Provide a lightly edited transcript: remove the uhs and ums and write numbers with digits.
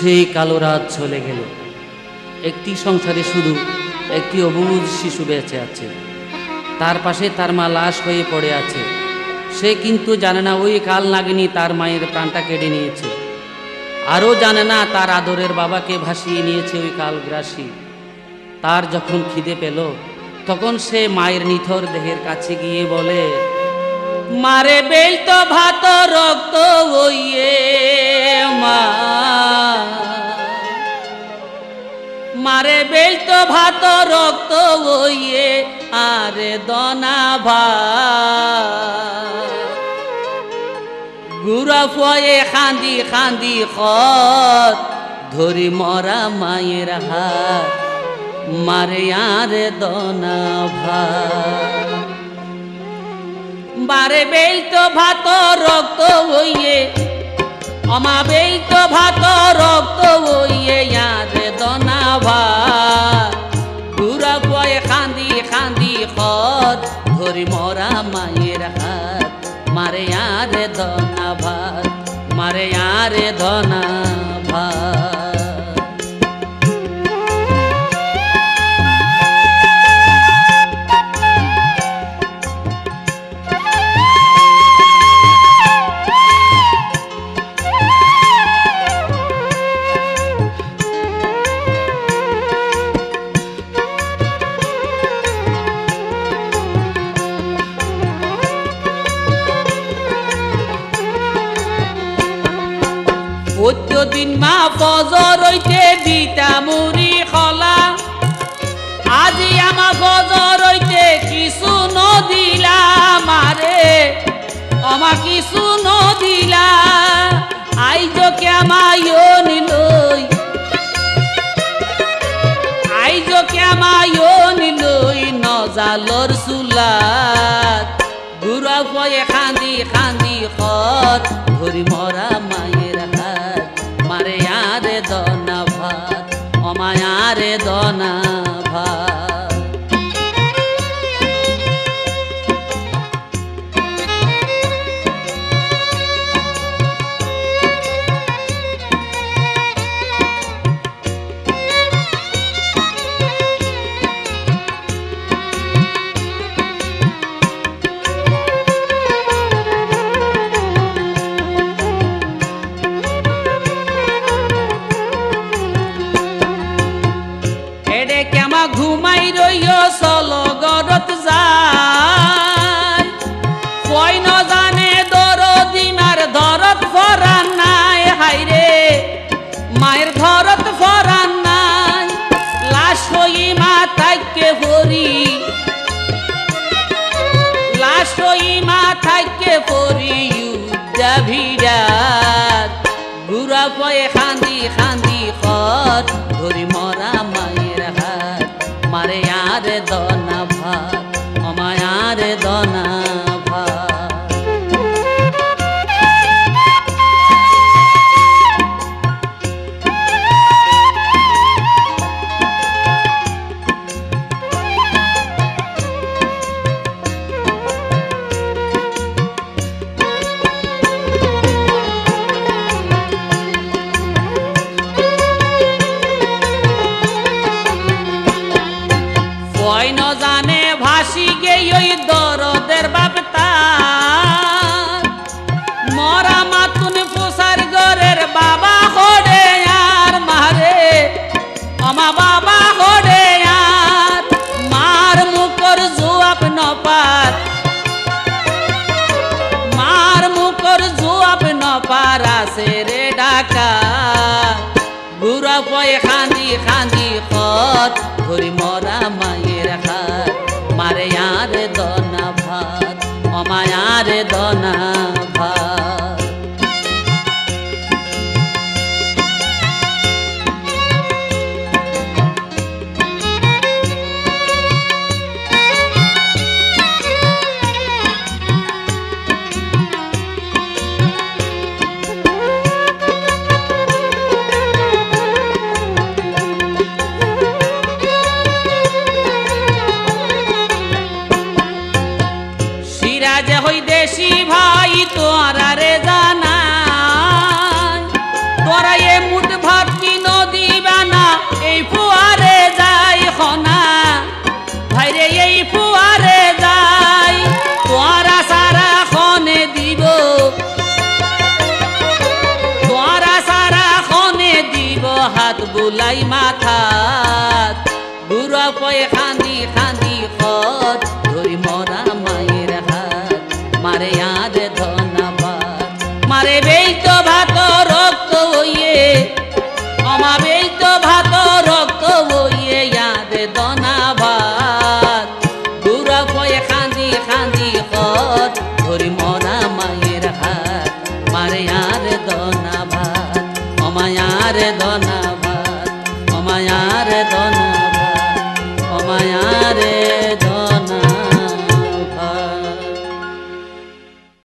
সেই কালো রাত চলে গেল। একটি সংসারে শুধু একটি অবুঝ শিশু বেঁচে আছে। তার পাশে তার মা লাশ হয়ে পড়ে আছে। সে কিন্তু জানে না ওই কাল নাগিনী তার মায়ের প্রাণটা কেড়ে নিয়েছে। আরও জানে না তার আদরের বাবাকে ভাসিয়ে নিয়েছে ওই কালগ্রাসী। তার যখন খিদে পেল তখন সে মায়ের নিথর দেহের কাছে গিয়ে বলে, মারে বেল তো ভাত রক্ত ওইয়ে মা, মারে বেল তো ভাত রক্ত ওইয়ে আরে দনা ভাত। গুড়া ফয়ে খান্দি খান্দি খত ধরি মরা মায়ের হাত, মারে আরে দনা ভাত। বারে বেল তো ভাত রক্ত হইয়ে, অমা বেল তো ভাত রক্ত হইয়ে আরে দনা ভাত। গুড়া ফয়ে খান্দি খান্দি খত ধরি মরা মায়ের হাত, মারে আরে দনা ভাত, মারে আরে দনা ভাত। প্রত্যেকদিন মা ফজর হইতে দিতা মুড়ি খলা, আজি আমা ফজর হইতে কিছু নদিলা মারে, অমা কিছু নদিলা। আইজ কেমায়ো নিলই, আইজ কেমায়ো নিলই নজালর চুলাত। গুড়া ফয়ে খান্দি খান্দি খত ধরি মরা মায়ের হাত, মারে আরে দনা ভাত, অমায় আরে দনা ভাত। ঘুমাই রইও চলো গরত যায়, কই ন জানে দরদি মার ধরত ফরান নাই। হাইরে মায়ের ধরত ফরান নাই, লাশ হই মা থাইকে পরি, লাশ হই মা থাইকে পরি ভিড়াত। গুড়া ফয়ে খান্দি খান্দি খত ধরি মরা মায়ের হাত, মারে আরে দনা ভাত, অমায় আরে দনা ভাত। ন জানে ভাসি গে ওই দরদের বাপ তার, মরা মাতুন পোষার ঘরের বাবা হরে আর মারে, অমা বাবা হরে আর। মার মুখর জোয়াব নপার, মার মুখর জোয়াব নপার আসে রে ডাকা। গুড়া ফয়ে খান্দি খান্দি খত ধরি মরা মায়ের হাত, মারে আরে দনা ভাত, অমায় আরে দনা ভাত। যে হই দেশি ভাই তোরা রে জানা, তোরা এ মুঠ ভাত আগে এই ফুয়ারে যাই তোরা সারা খনে দিব তোরা সারা খনে দিব হাত বুলাই মাথাত বুড়া পয়ে খান্দি খান্দি খত ধরি মরা মায়ের হাত মারে আর ধন্যবাদ মারে বেইত ভাত রক্ত হইয়ে আমা বেইত ভাত রক্ত হইয়ে ইয়াদ ধন্যবাদ বুড়া পয়ে খান্দি খান্দি খত ধরি মরা মায়ের হাত মারে আর ধন্যবাদ অমায়ার ধন্যবাদ অমায়ার ধন্যবাদ অমায়ারে